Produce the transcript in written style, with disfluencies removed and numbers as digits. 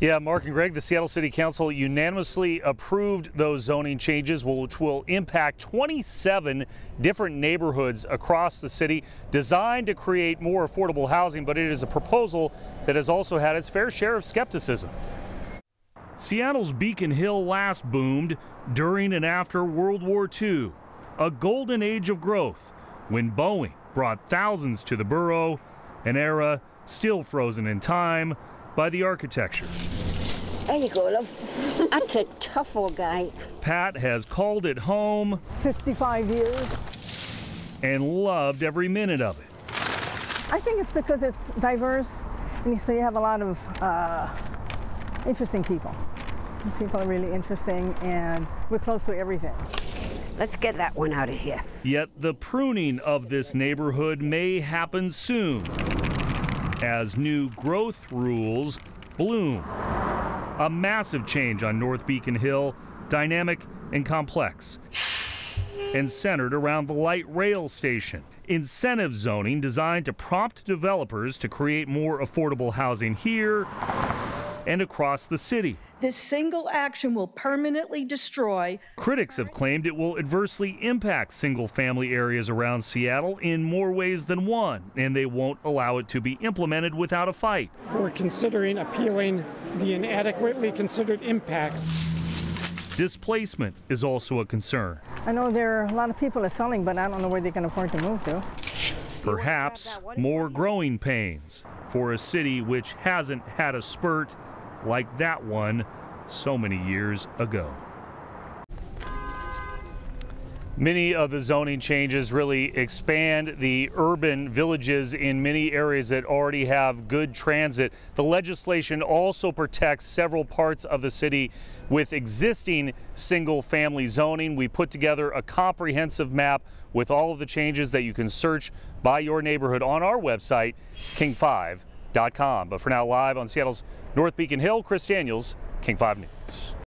Yeah, Mark and Greg, the Seattle City Council unanimously approved those zoning changes, which will impact 27 different neighborhoods across the city, designed to create more affordable housing, but it is a proposal that has also had its fair share of skepticism. Seattle's Beacon Hill last boomed during and after World War II, a golden age of growth when Boeing brought thousands to the borough, an era still frozen in time by the architecture. There you go, love. That's a tough old guy. Pat has called it home 55 years. And loved every minute of it. I think it's because it's diverse, and so you have a lot of interesting people. People are really interesting, and we're close to everything. Let's get that one out of here. Yet the pruning of this neighborhood may happen soon as new growth rules bloom. A massive change on North Beacon Hill, dynamic and complex, and centered around the light rail station. Incentive zoning designed to prompt developers to create more affordable housing here and across the city. This single action will permanently destroy. Critics have claimed it will adversely impact single-family areas around Seattle in more ways than one, and they won't allow it to be implemented without a fight. We're considering appealing the inadequately considered impacts. Displacement is also a concern. I know there are a lot of people are selling, but I don't know where they can afford to move to. Perhaps more growing pains for a city which hasn't had a spurt like that one so many years ago. Many of the zoning changes really expand the urban villages in many areas that already have good transit. The legislation also protects several parts of the city with existing single-family zoning. We put together a comprehensive map with all of the changes that you can search by your neighborhood on our website, king5.com. But for now, live on Seattle's North Beacon Hill, Chris Daniels, King 5 News.